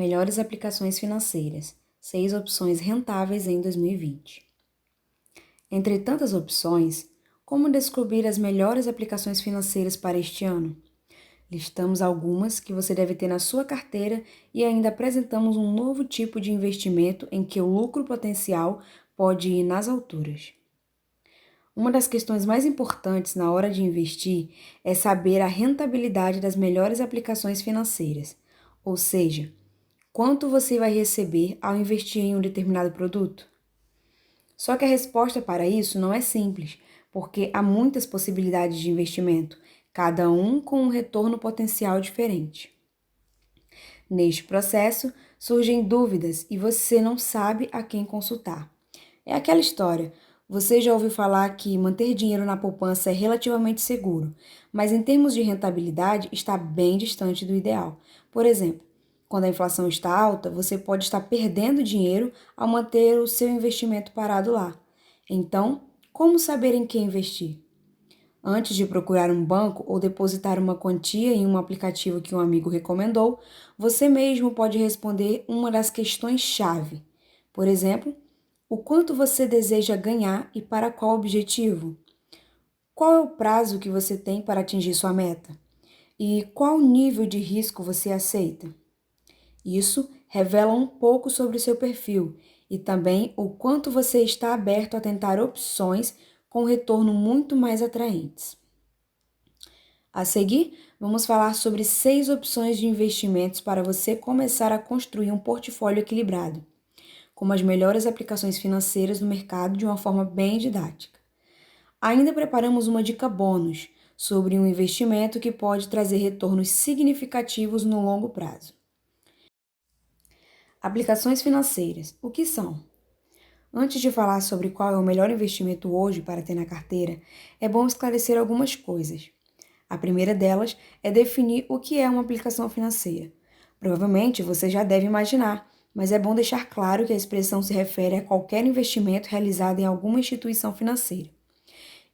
Melhores aplicações financeiras. 6 opções rentáveis em 2020. Entre tantas opções, como descobrir as melhores aplicações financeiras para este ano? Listamos algumas que você deve ter na sua carteira e ainda apresentamos um novo tipo de investimento em que o lucro potencial pode ir nas alturas. Uma das questões mais importantes na hora de investir é saber a rentabilidade das melhores aplicações financeiras, ou seja, quanto você vai receber ao investir em um determinado produto. Só que a resposta para isso não é simples, porque há muitas possibilidades de investimento, cada um com um retorno potencial diferente. Neste processo, surgem dúvidas e você não sabe a quem consultar. É aquela história. Você já ouviu falar que manter dinheiro na poupança é relativamente seguro, mas em termos de rentabilidade está bem distante do ideal. Por exemplo, quando a inflação está alta, você pode estar perdendo dinheiro ao manter o seu investimento parado lá. Então, como saber em que investir? Antes de procurar um banco ou depositar uma quantia em um aplicativo que um amigo recomendou, você mesmo pode responder uma das questões-chave. Por exemplo, o quanto você deseja ganhar e para qual objetivo? Qual é o prazo que você tem para atingir sua meta? E qual nível de risco você aceita? Isso revela um pouco sobre o seu perfil e também o quanto você está aberto a tentar opções com retorno muito mais atraentes. A seguir, vamos falar sobre 6 opções de investimentos para você começar a construir um portfólio equilibrado, como as melhores aplicações financeiras no mercado de uma forma bem didática. Ainda preparamos uma dica bônus sobre um investimento que pode trazer retornos significativos no longo prazo. Aplicações financeiras. O que são? Antes de falar sobre qual é o melhor investimento hoje para ter na carteira, é bom esclarecer algumas coisas. A primeira delas é definir o que é uma aplicação financeira. Provavelmente você já deve imaginar, mas é bom deixar claro que a expressão se refere a qualquer investimento realizado em alguma instituição financeira.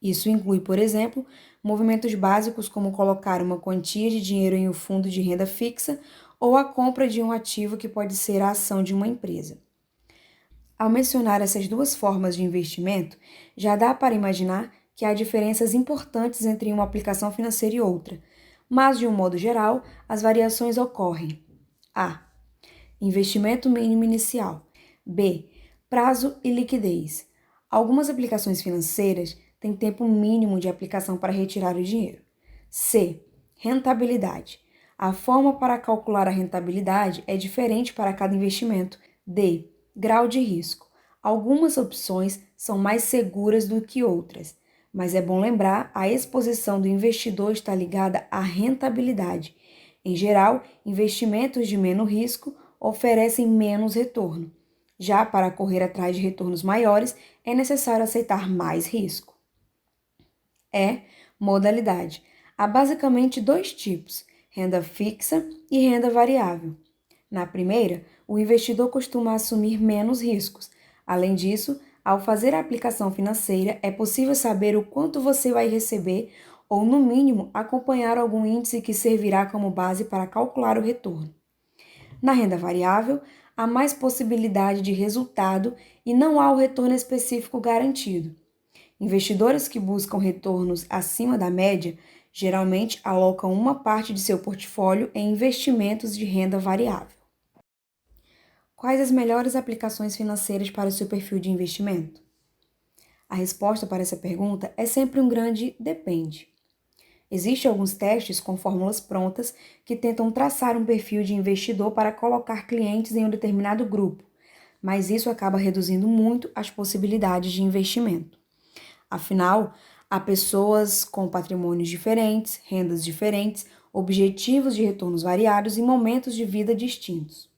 Isso inclui, por exemplo, movimentos básicos como colocar uma quantia de dinheiro em um fundo de renda fixa ou a compra de um ativo que pode ser a ação de uma empresa. Ao mencionar essas duas formas de investimento, já dá para imaginar que há diferenças importantes entre uma aplicação financeira e outra, mas, de um modo geral, as variações ocorrem. A. Investimento mínimo inicial. B. Prazo e liquidez. Algumas aplicações financeiras têm tempo mínimo de aplicação para retirar o dinheiro. C. Rentabilidade. A forma para calcular a rentabilidade é diferente para cada investimento. D. Grau de risco. Algumas opções são mais seguras do que outras, mas é bom lembrar a exposição do investidor está ligada à rentabilidade. Em geral, investimentos de menos risco oferecem menos retorno. Já para correr atrás de retornos maiores, é necessário aceitar mais risco. Modalidade. Há basicamente 2 tipos: renda fixa e renda variável. Na primeira, o investidor costuma assumir menos riscos. Além disso, ao fazer a aplicação financeira, é possível saber o quanto você vai receber ou, no mínimo, acompanhar algum índice que servirá como base para calcular o retorno. Na renda variável, há mais possibilidade de resultado e não há o retorno específico garantido. Investidores que buscam retornos acima da média geralmente alocam uma parte de seu portfólio em investimentos de renda variável. Quais as melhores aplicações financeiras para o seu perfil de investimento? A resposta para essa pergunta é sempre um grande depende. Existem alguns testes com fórmulas prontas que tentam traçar um perfil de investidor para colocar clientes em um determinado grupo, mas isso acaba reduzindo muito as possibilidades de investimento. Afinal, há pessoas com patrimônios diferentes, rendas diferentes, objetivos de retornos variados e momentos de vida distintos.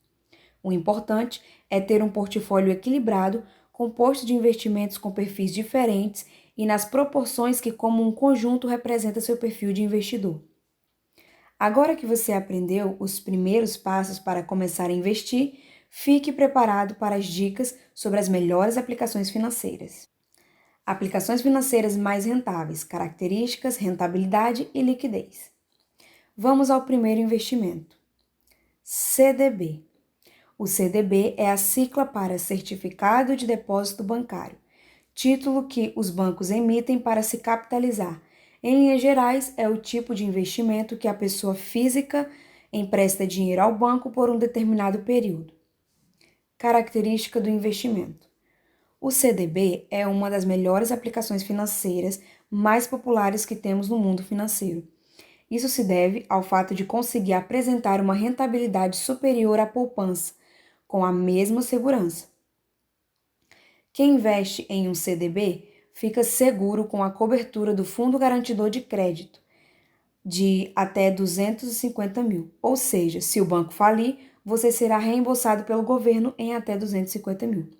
O importante é ter um portfólio equilibrado, composto de investimentos com perfis diferentes e nas proporções que, como um conjunto, representa seu perfil de investidor. Agora que você aprendeu os primeiros passos para começar a investir, fique preparado para as dicas sobre as melhores aplicações financeiras. Aplicações financeiras mais rentáveis, características, rentabilidade e liquidez. Vamos ao primeiro investimento. CDB. O CDB é a sigla para Certificado de Depósito Bancário, título que os bancos emitem para se capitalizar. Em linhas gerais, é o tipo de investimento que a pessoa física empresta dinheiro ao banco por um determinado período. Característica do investimento. O CDB é uma das melhores aplicações financeiras mais populares que temos no mundo financeiro. Isso se deve ao fato de conseguir apresentar uma rentabilidade superior à poupança, com a mesma segurança. Quem investe em um CDB fica seguro com a cobertura do Fundo Garantidor de Crédito, de até 250 mil. Ou seja, se o banco falir, você será reembolsado pelo governo em até 250 mil.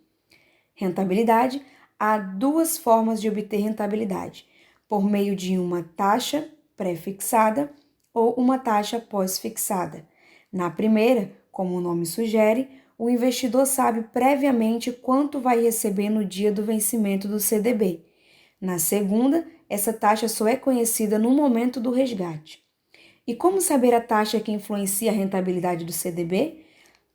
Rentabilidade: há duas formas de obter rentabilidade: por meio de uma taxa pré-fixada ou uma taxa pós-fixada. Na primeira, como o nome sugere, o investidor sabe previamente quanto vai receber no dia do vencimento do CDB. Na segunda, essa taxa só é conhecida no momento do resgate. E como saber a taxa que influencia a rentabilidade do CDB?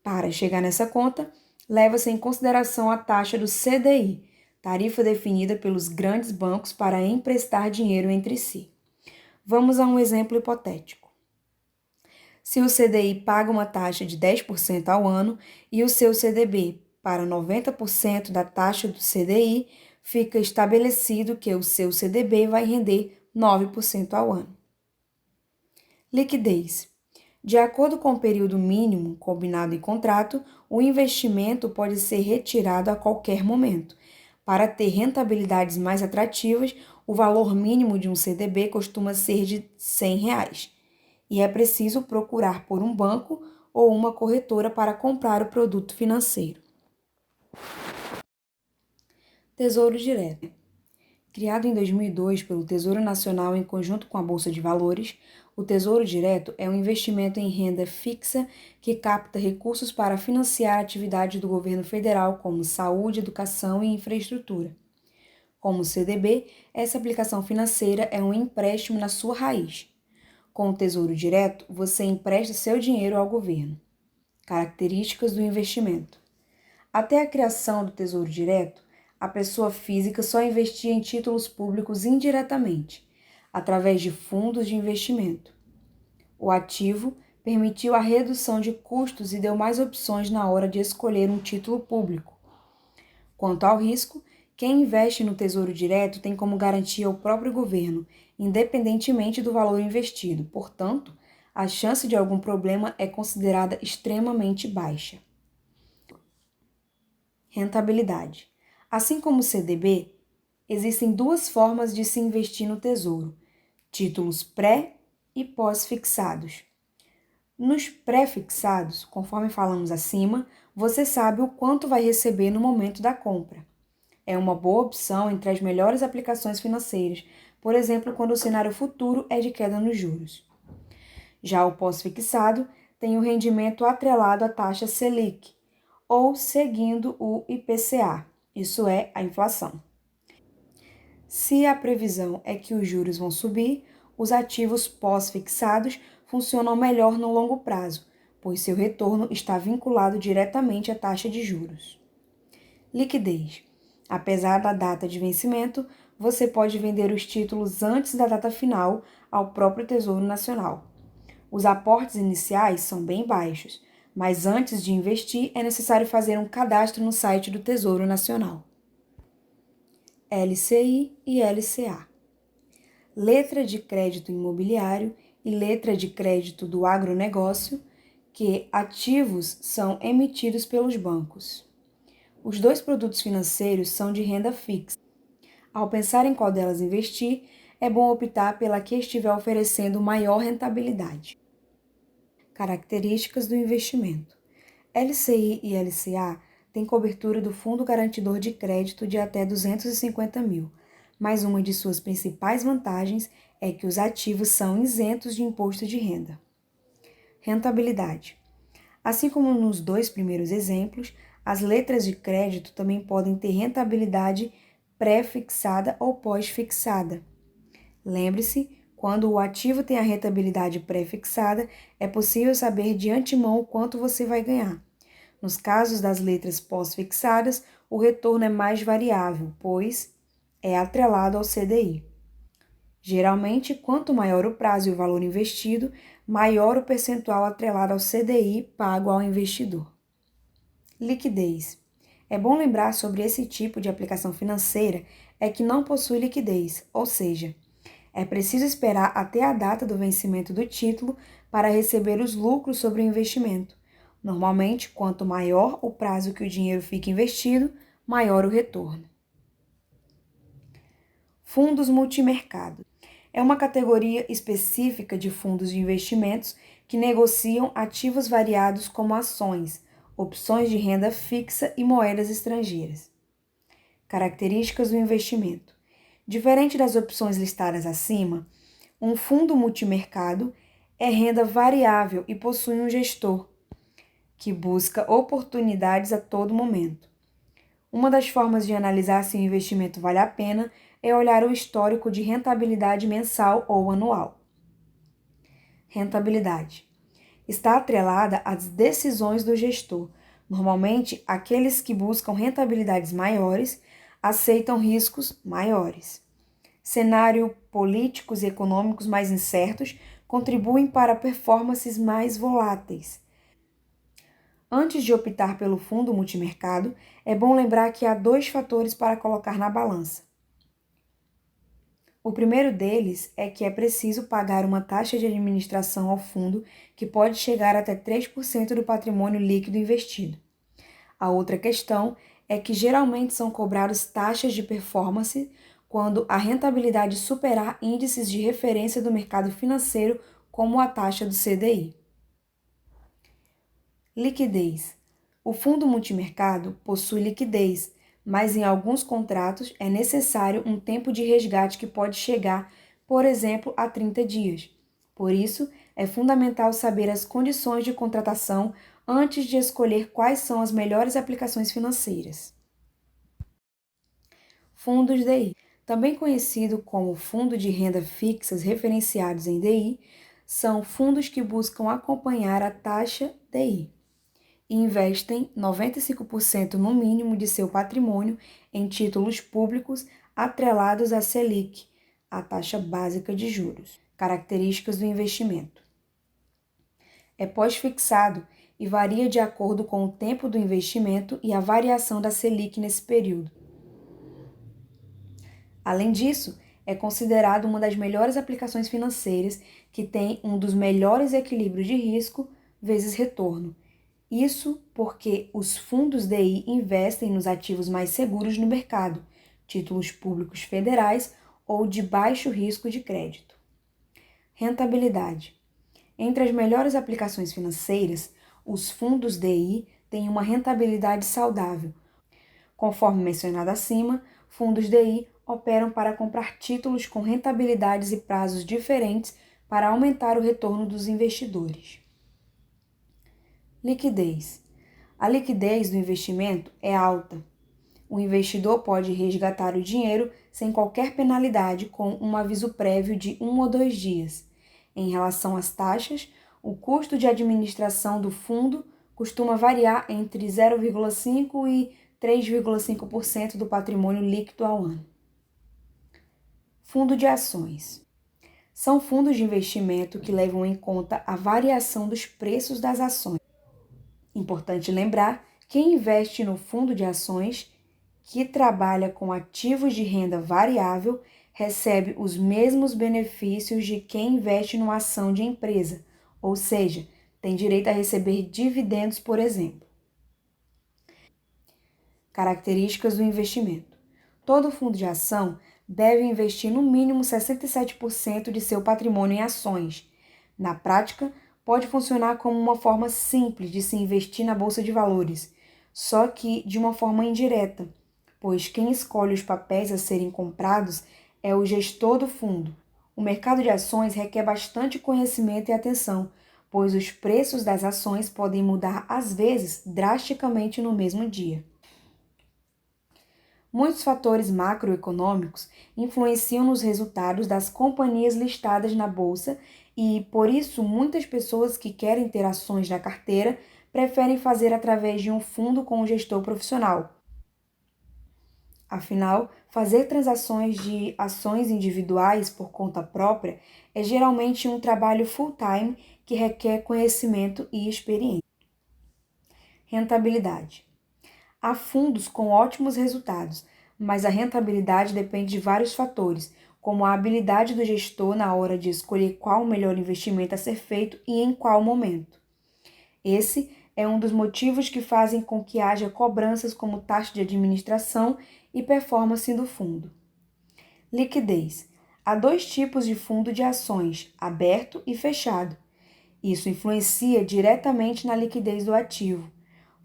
Para chegar nessa conta, leva-se em consideração a taxa do CDI, tarifa definida pelos grandes bancos para emprestar dinheiro entre si. Vamos a um exemplo hipotético. Se o CDI paga uma taxa de 10% ao ano e o seu CDB para 90% da taxa do CDI, fica estabelecido que o seu CDB vai render 9% ao ano. Liquidez. De acordo com o período mínimo combinado em contrato, o investimento pode ser retirado a qualquer momento. Para ter rentabilidades mais atrativas, o valor mínimo de um CDB costuma ser de R$ 100 e é preciso procurar por um banco ou uma corretora para comprar o produto financeiro. Tesouro Direto. Criado em 2002 pelo Tesouro Nacional em conjunto com a Bolsa de Valores, o Tesouro Direto é um investimento em renda fixa que capta recursos para financiar atividades do governo federal como saúde, educação e infraestrutura. Como CDB, essa aplicação financeira é um empréstimo na sua raiz. Com o Tesouro Direto, você empresta seu dinheiro ao governo. Características do investimento. Até a criação do Tesouro Direto, a pessoa física só investia em títulos públicos indiretamente, através de fundos de investimento. O ativo permitiu a redução de custos e deu mais opções na hora de escolher um título público. Quanto ao risco, quem investe no Tesouro Direto tem como garantia o próprio governo, independentemente do valor investido. Portanto, a chance de algum problema é considerada extremamente baixa. Rentabilidade. Assim como o CDB, existem duas formas de se investir no Tesouro: títulos pré e pós-fixados. Nos pré-fixados, conforme falamos acima, você sabe o quanto vai receber no momento da compra. É uma boa opção entre as melhores aplicações financeiras, por exemplo, quando o cenário futuro é de queda nos juros. Já o pós-fixado tem o rendimento atrelado à taxa Selic, ou seguindo o IPCA, isso é, a inflação. Se a previsão é que os juros vão subir, os ativos pós-fixados funcionam melhor no longo prazo, pois seu retorno está vinculado diretamente à taxa de juros. Liquidez. Apesar da data de vencimento, você pode vender os títulos antes da data final ao próprio Tesouro Nacional. Os aportes iniciais são bem baixos, mas antes de investir é necessário fazer um cadastro no site do Tesouro Nacional. LCI e LCA. Letra de crédito imobiliário e letra de crédito do agronegócio, que ativos são emitidos pelos bancos. Os dois produtos financeiros são de renda fixa. Ao pensar em qual delas investir, é bom optar pela que estiver oferecendo maior rentabilidade. Características do investimento. LCI e LCA têm cobertura do Fundo Garantidor de Crédito de até 250 mil, mas uma de suas principais vantagens é que os ativos são isentos de imposto de renda. Rentabilidade. Assim como nos dois primeiros exemplos, as letras de crédito também podem ter rentabilidade pré-fixada ou pós-fixada. Lembre-se, quando o ativo tem a rentabilidade pré-fixada, é possível saber de antemão o quanto você vai ganhar. Nos casos das letras pós-fixadas, o retorno é mais variável, pois é atrelado ao CDI. Geralmente, quanto maior o prazo e o valor investido, maior o percentual atrelado ao CDI pago ao investidor. Liquidez. É bom lembrar sobre esse tipo de aplicação financeira é que não possui liquidez, ou seja, é preciso esperar até a data do vencimento do título para receber os lucros sobre o investimento. Normalmente, quanto maior o prazo que o dinheiro fica investido, maior o retorno. Fundos multimercado. É uma categoria específica de fundos de investimentos que negociam ativos variados como ações, opções de renda fixa e moedas estrangeiras. Características do investimento. Diferente das opções listadas acima, um fundo multimercado é renda variável e possui um gestor, que busca oportunidades a todo momento. Uma das formas de analisar se o investimento vale a pena é olhar o histórico de rentabilidade mensal ou anual. Rentabilidade. Está atrelada às decisões do gestor. Normalmente, aqueles que buscam rentabilidades maiores aceitam riscos maiores. Cenário políticos e econômicos mais incertos contribuem para performances mais voláteis. Antes de optar pelo fundo multimercado, é bom lembrar que há 2 fatores para colocar na balança. O primeiro deles é que é preciso pagar uma taxa de administração ao fundo que pode chegar até 3% do patrimônio líquido investido. A outra questão é que geralmente são cobradas taxas de performance quando a rentabilidade superar índices de referência do mercado financeiro, como a taxa do CDI. Liquidez. O fundo multimercado possui liquidez, mas em alguns contratos é necessário um tempo de resgate que pode chegar, por exemplo, a 30 dias. Por isso, é fundamental saber as condições de contratação antes de escolher quais são as melhores aplicações financeiras. Fundos DI, também conhecido como fundo de renda fixas referenciados em DI, são fundos que buscam acompanhar a taxa DI e investem 95% no mínimo de seu patrimônio em títulos públicos atrelados à Selic, a taxa básica de juros. Características do investimento. É pós-fixado e varia de acordo com o tempo do investimento e a variação da Selic nesse período. Além disso, é considerado uma das melhores aplicações financeiras que tem um dos melhores equilíbrios de risco vezes retorno. Isso porque os fundos DI investem nos ativos mais seguros no mercado, títulos públicos federais ou de baixo risco de crédito. Rentabilidade. Entre as melhores aplicações financeiras, os fundos DI têm uma rentabilidade saudável. Conforme mencionado acima, fundos DI operam para comprar títulos com rentabilidades e prazos diferentes para aumentar o retorno dos investidores. Liquidez. A liquidez do investimento é alta. O investidor pode resgatar o dinheiro sem qualquer penalidade com um aviso prévio de 1 ou 2 dias. Em relação às taxas, o custo de administração do fundo costuma variar entre 0,5% e 3,5% do patrimônio líquido ao ano. Fundo de ações. São fundos de investimento que levam em conta a variação dos preços das ações. Importante lembrar que quem investe no fundo de ações, que trabalha com ativos de renda variável, recebe os mesmos benefícios de quem investe numa ação de empresa, ou seja, tem direito a receber dividendos, por exemplo. Características do investimento. Todo fundo de ação deve investir no mínimo 67% de seu patrimônio em ações. Na prática, pode funcionar como uma forma simples de se investir na bolsa de valores, só que de uma forma indireta, pois quem escolhe os papéis a serem comprados é o gestor do fundo. O mercado de ações requer bastante conhecimento e atenção, pois os preços das ações podem mudar às vezes drasticamente no mesmo dia. Muitos fatores macroeconômicos influenciam nos resultados das companhias listadas na bolsa e, por isso, muitas pessoas que querem ter ações na carteira preferem fazer através de um fundo com um gestor profissional. Afinal, fazer transações de ações individuais por conta própria é geralmente um trabalho full-time que requer conhecimento e experiência. Rentabilidade. Há fundos com ótimos resultados, mas a rentabilidade depende de vários fatores, como a habilidade do gestor na hora de escolher qual o melhor investimento a ser feito e em qual momento. Esse é um dos motivos que fazem com que haja cobranças como taxa de administração e performance do fundo. Liquidez. Há dois tipos de fundo de ações, aberto e fechado. Isso influencia diretamente na liquidez do ativo.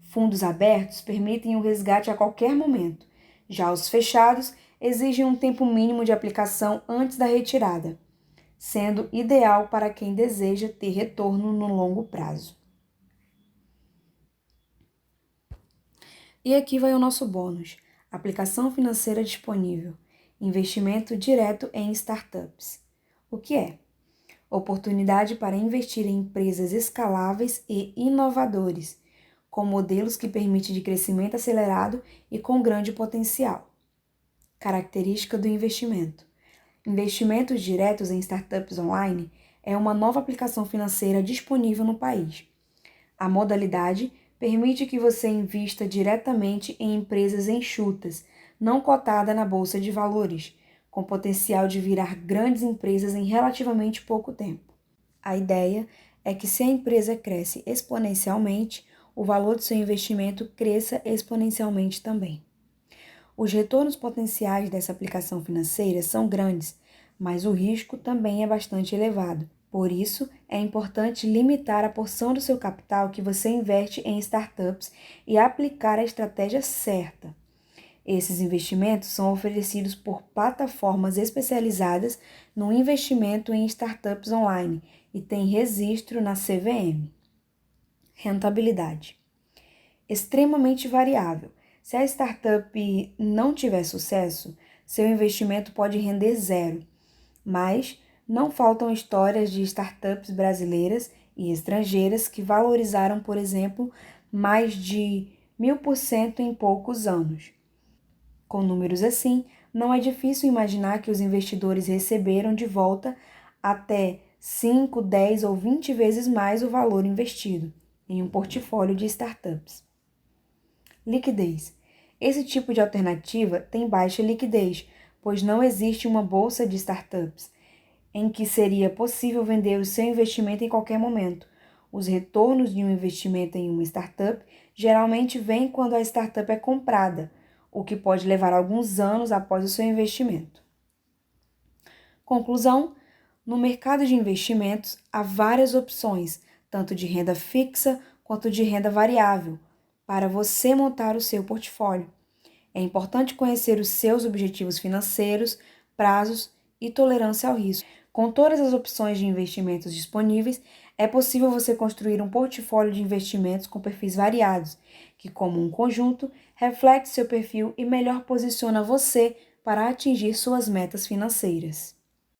Fundos abertos permitem o resgate a qualquer momento. Já os fechados exigem um tempo mínimo de aplicação antes da retirada, sendo ideal para quem deseja ter retorno no longo prazo. E aqui vai o nosso bônus: aplicação financeira disponível, investimento direto em startups. O que é? Oportunidade para investir em empresas escaláveis e inovadores, com modelos que permitem de crescimento acelerado e com grande potencial. Característica do investimento. Investimentos diretos em startups online é uma nova aplicação financeira disponível no país. A modalidade permite que você invista diretamente em empresas enxutas, não cotadas na bolsa de valores, com potencial de virar grandes empresas em relativamente pouco tempo. A ideia é que se a empresa cresce exponencialmente, o valor do seu investimento cresça exponencialmente também. Os retornos potenciais dessa aplicação financeira são grandes, mas o risco também é bastante elevado. Por isso, é importante limitar a porção do seu capital que você investe em startups e aplicar a estratégia certa. Esses investimentos são oferecidos por plataformas especializadas no investimento em startups online e têm registro na CVM. Rentabilidade. Extremamente variável. Se a startup não tiver sucesso, seu investimento pode render zero, mas não faltam histórias de startups brasileiras e estrangeiras que valorizaram, por exemplo, mais de 1000% em poucos anos. Com números assim, não é difícil imaginar que os investidores receberam de volta até 5, 10 ou 20 vezes mais o valor investido em um portfólio de startups. Liquidez. Esse tipo de alternativa tem baixa liquidez, pois não existe uma bolsa de startups em que seria possível vender o seu investimento em qualquer momento. Os retornos de um investimento em uma startup geralmente vêm quando a startup é comprada, o que pode levar alguns anos após o seu investimento. Conclusão: no mercado de investimentos há várias opções, tanto de renda fixa quanto de renda variável, para você montar o seu portfólio. É importante conhecer os seus objetivos financeiros, prazos e tolerância ao risco. Com todas as opções de investimentos disponíveis, é possível você construir um portfólio de investimentos com perfis variados, que, como um conjunto, reflete seu perfil e melhor posiciona você para atingir suas metas financeiras.